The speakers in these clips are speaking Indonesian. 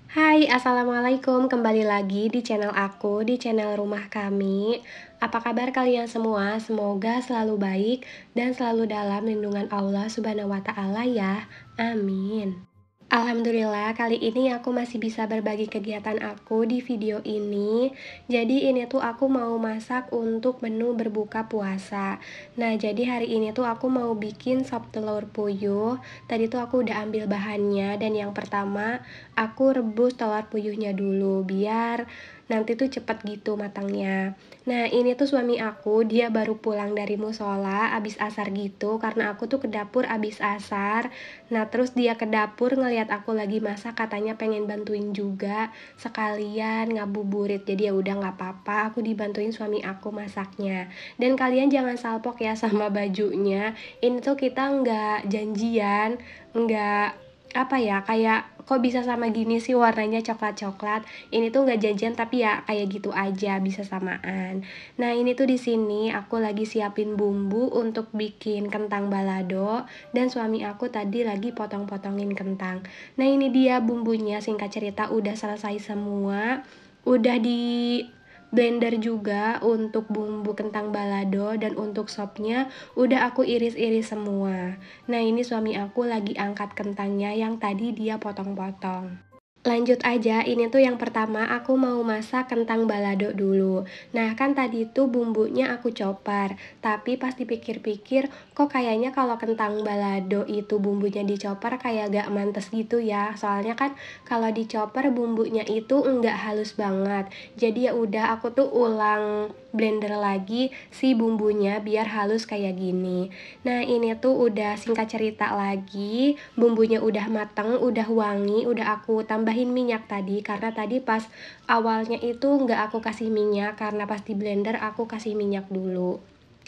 Hai, assalamualaikum. Kembali lagi di channel aku, di channel rumah kami. Apa kabar kalian semua? Semoga selalu baik dan selalu dalam lindungan Allah Subhanahu wa Ta'ala, ya. Amin. Alhamdulillah, kali ini aku masih bisa berbagi kegiatan aku di video ini. Jadi ini tuh aku mau masak untuk menu berbuka puasa. Nah, jadi hari ini tuh aku mau bikin sop telur puyuh. Tadi tuh aku udah ambil bahannya, dan yang pertama aku rebus telur puyuhnya dulu biar nanti tuh cepet gitu matangnya. Nah, ini tuh suami aku, dia baru pulang dari musola abis asar gitu, karena aku tuh ke dapur abis asar. Nah, terus dia ke dapur ngeliat aku lagi masak, katanya pengen bantuin juga, sekalian ngabuburit. Jadi ya udah nggak apa-apa, aku dibantuin suami aku masaknya. Dan kalian jangan salpok ya sama bajunya. Ini tuh kita nggak janjian, nggak apa ya, kayak kok bisa sama gini sih warnanya coklat-coklat. Ini tuh nggak janjian tapi ya kayak gitu aja bisa samaan. Nah, ini tuh di sini aku lagi siapin bumbu untuk bikin kentang balado, dan suami aku tadi lagi potong-potongin kentang. Nah, ini dia bumbunya, singkat cerita udah selesai semua. Udah di blender juga untuk bumbu kentang balado, dan untuk sopnya udah aku iris-iris semua. Nah, ini suami aku lagi angkat kentangnya yang tadi dia potong-potong. Lanjut aja, ini tuh yang pertama aku mau masak kentang balado dulu. Nah, kan tadi tuh bumbunya aku chopper, tapi pas dipikir-pikir, kok kayaknya kalau kentang balado itu bumbunya dichopper kayak gak mantes gitu ya. Soalnya kan kalau dichopper bumbunya itu enggak halus banget. Jadi ya udah aku tuh ulang blender lagi si bumbunya biar halus kayak gini. Nah, ini tuh udah singkat cerita lagi, bumbunya udah mateng, udah wangi, udah aku tambahin minyak tadi, karena tadi pas awalnya itu nggak aku kasih minyak, karena pas di blender aku kasih minyak dulu.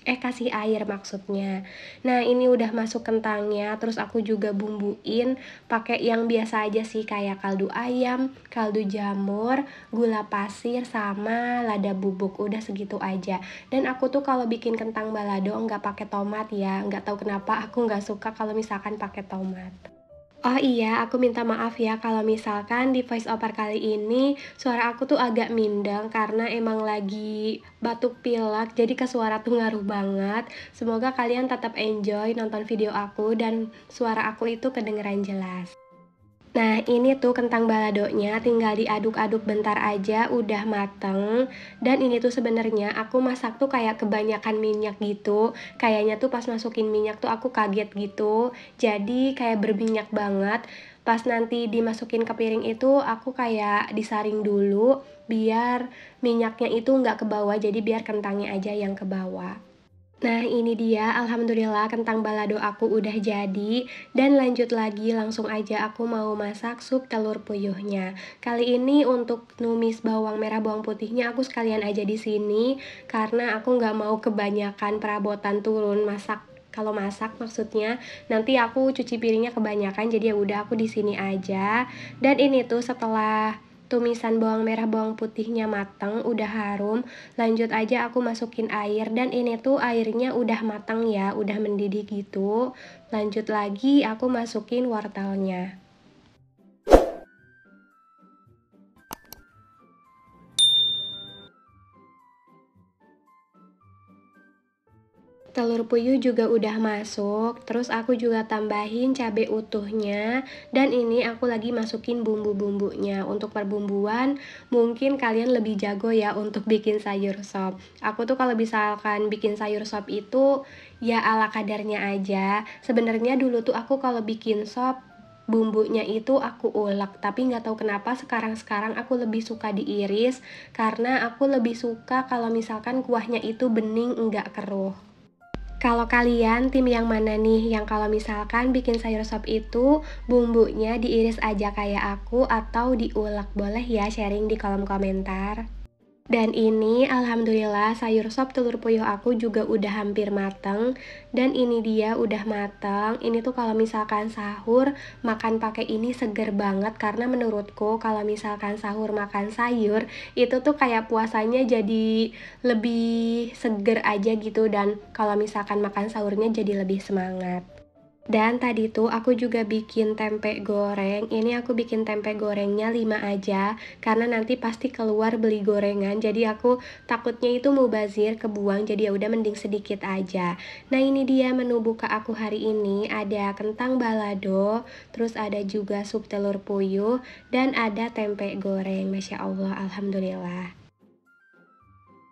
Kasih air maksudnya. Nah, ini udah masuk kentangnya, terus aku juga bumbuin pakai yang biasa aja sih, kayak kaldu ayam, kaldu jamur, gula pasir, sama lada bubuk. Udah segitu aja. Dan aku tuh kalau bikin kentang balado nggak pakai tomat ya. Nggak tahu kenapa aku nggak suka kalau misalkan pakai tomat. Oh iya, aku minta maaf ya kalau misalkan di voice over kali ini suara aku tuh agak mindeng karena emang lagi batuk pilek, jadi ke suara tuh ngaruh banget. Semoga kalian tetap enjoy nonton video aku dan suara aku itu kedengeran jelas. Nah, ini tuh kentang baladonya tinggal diaduk-aduk bentar aja udah mateng. Dan ini tuh sebenarnya aku masak tuh kayak kebanyakan minyak gitu. Kayaknya tuh pas masukin minyak tuh aku kaget gitu. Jadi kayak berminyak banget. Pas nanti dimasukin ke piring itu aku kayak disaring dulu biar minyaknya itu nggak ke bawah, jadi biar kentangnya aja yang ke bawah. Nah, ini dia, alhamdulillah kentang balado aku udah jadi. Dan lanjut lagi, langsung aja aku mau masak sup telur puyuhnya. Kali ini untuk numis bawang merah bawang putihnya aku sekalian aja di sini, karena aku nggak mau kebanyakan perabotan turun masak. Kalau masak maksudnya nanti aku cuci piringnya kebanyakan, jadi ya udah aku di sini aja. Dan ini tuh setelah tumisan bawang merah bawang putihnya mateng, udah harum, lanjut aja aku masukin air, dan ini tuh airnya udah matang ya, udah mendidih gitu. Lanjut lagi aku masukin wortelnya. Telur puyuh juga udah masuk, terus aku juga tambahin cabai utuhnya, dan ini aku lagi masukin bumbu-bumbunya. Untuk perbumbuan, mungkin kalian lebih jago ya untuk bikin sayur sop. Aku tuh kalau misalkan bikin sayur sop itu ya ala kadarnya aja. Sebenarnya dulu tuh aku kalau bikin sop bumbunya itu aku ulek, tapi nggak tahu kenapa sekarang aku lebih suka diiris, karena aku lebih suka kalau misalkan kuahnya itu bening enggak keruh. Kalau kalian tim yang mana nih, yang kalau misalkan bikin sayur sop itu bumbunya diiris aja kayak aku atau diulek? Boleh ya sharing di kolom komentar. Dan ini alhamdulillah sayur sop telur puyuh aku juga udah hampir mateng. Dan ini dia udah mateng. Ini tuh kalau misalkan sahur makan pakai ini seger banget, karena menurutku kalau misalkan sahur makan sayur itu tuh kayak puasanya jadi lebih seger aja gitu, dan kalau misalkan makan sahurnya jadi lebih semangat. Dan tadi tuh aku juga bikin tempe goreng. Ini aku bikin tempe gorengnya 5 aja, karena nanti pasti keluar beli gorengan. Jadi aku takutnya itu mubazir, kebuang. Jadi ya udah mending sedikit aja. Nah, ini dia menu buka aku hari ini. Ada kentang balado, terus ada juga sup telur puyuh, dan ada tempe goreng. Masya Allah, alhamdulillah.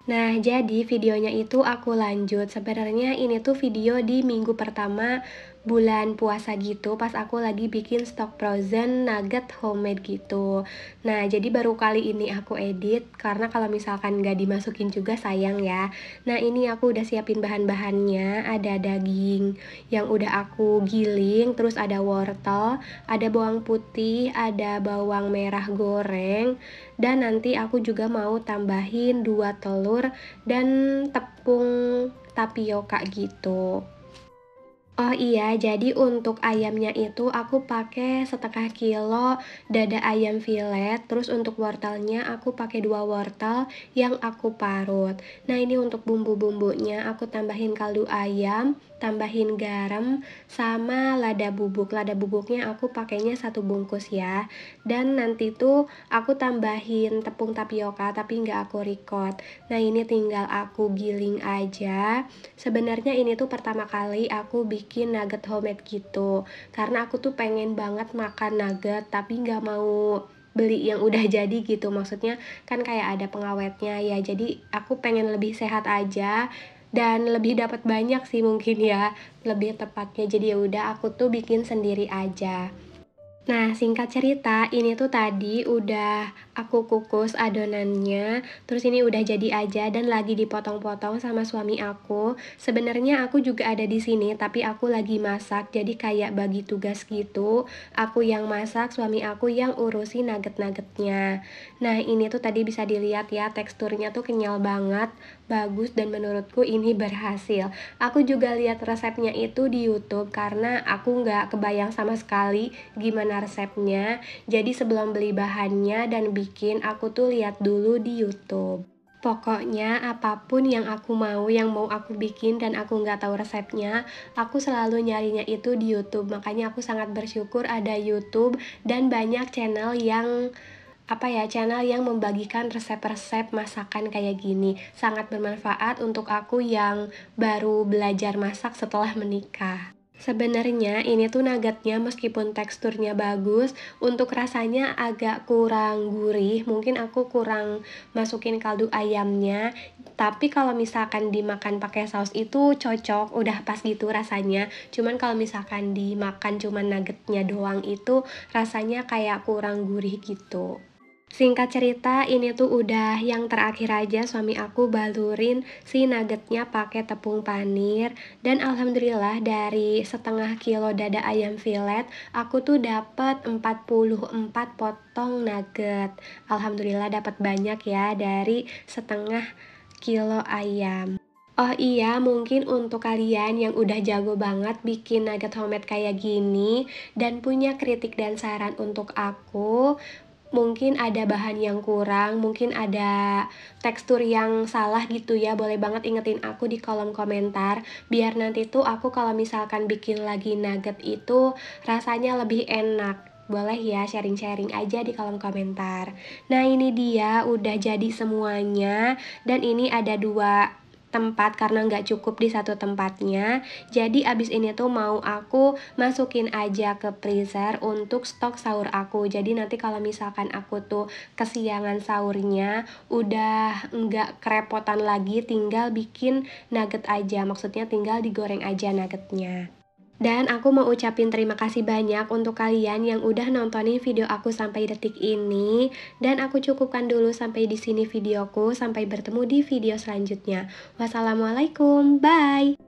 Nah, jadi videonya itu aku lanjut. Sebenarnya ini tuh video di minggu pertama bulan puasa gitu, pas aku lagi bikin stok frozen nugget homemade gitu. Nah, jadi baru kali ini aku edit, karena kalau misalkan nggak dimasukin juga sayang ya. Nah, ini aku udah siapin bahan-bahannya, ada daging yang udah aku giling, terus ada wortel, ada bawang putih, ada bawang merah goreng, dan nanti aku juga mau tambahin 2 telur dan tepung tapioka gitu. Oh iya, jadi untuk ayamnya itu aku pakai setengah kilo dada ayam filet, terus untuk wortelnya aku pakai 2 wortel yang aku parut. Nah, ini untuk bumbu-bumbunya aku tambahin kaldu ayam, tambahin garam, sama lada bubuk. Lada bubuknya aku pakainya 1 bungkus ya. Dan nanti tuh aku tambahin tepung tapioka tapi nggak aku record. Nah, ini tinggal aku giling aja. Sebenarnya ini tuh pertama kali aku bikin nugget homemade gitu, karena aku tuh pengen banget makan nugget tapi nggak mau beli yang udah jadi gitu. Maksudnya kan kayak ada pengawetnya ya, jadi aku pengen lebih sehat aja dan lebih dapat banyak sih mungkin ya, lebih tepatnya. Jadi ya udah aku tuh bikin sendiri aja. Nah, singkat cerita, ini tuh tadi udah aku kukus adonannya, terus ini udah jadi aja dan lagi dipotong-potong sama suami aku. Sebenarnya aku juga ada di sini, tapi aku lagi masak, jadi kayak bagi tugas gitu. Aku yang masak, suami aku yang urusi nugget-nuggetnya. Nah, ini tuh tadi bisa dilihat ya, teksturnya tuh kenyal banget, bagus, dan menurutku ini berhasil. Aku juga lihat resepnya itu di YouTube karena aku nggak kebayang sama sekali gimana resepnya. Jadi sebelum beli bahannya dan bikin, aku tuh lihat dulu di YouTube. Pokoknya apapun yang aku mau, yang mau aku bikin dan aku nggak tahu resepnya, aku selalu nyarinya itu di YouTube. Makanya aku sangat bersyukur ada YouTube dan banyak channel yang membagikan resep-resep masakan kayak gini. Sangat bermanfaat untuk aku yang baru belajar masak setelah menikah. Sebenarnya ini tuh nuggetnya meskipun teksturnya bagus, untuk rasanya agak kurang gurih, mungkin aku kurang masukin kaldu ayamnya. Tapi kalau misalkan dimakan pakai saus itu cocok, udah pas gitu rasanya. Cuman kalau misalkan dimakan cuman nuggetnya doang itu rasanya kayak kurang gurih gitu. Singkat cerita, ini tuh udah yang terakhir aja suami aku balurin si nuggetnya pakai tepung panir. Dan alhamdulillah dari setengah kilo dada ayam filet, aku tuh dapat 44 potong nugget. Alhamdulillah dapat banyak ya dari setengah kilo ayam. Oh iya, mungkin untuk kalian yang udah jago banget bikin nugget homemade kayak gini dan punya kritik dan saran untuk aku, mungkin ada bahan yang kurang, mungkin ada tekstur yang salah gitu ya, boleh banget ingetin aku di kolom komentar, biar nanti tuh aku kalau misalkan bikin lagi nugget itu rasanya lebih enak. Boleh ya sharing-sharing aja di kolom komentar. Nah, ini dia udah jadi semuanya, dan ini ada 2 tempat karena nggak cukup di satu tempatnya. Jadi abis ini tuh mau aku masukin aja ke freezer untuk stok sahur aku. Jadi nanti kalau misalkan aku tuh kesiangan sahurnya, udah nggak kerepotan lagi, tinggal bikin nugget aja. Maksudnya tinggal digoreng aja nuggetnya. Dan aku mau ucapin terima kasih banyak untuk kalian yang udah nontonin video aku sampai detik ini. Dan aku cukupkan dulu sampai di sini videoku. Sampai bertemu di video selanjutnya. Wassalamualaikum, bye.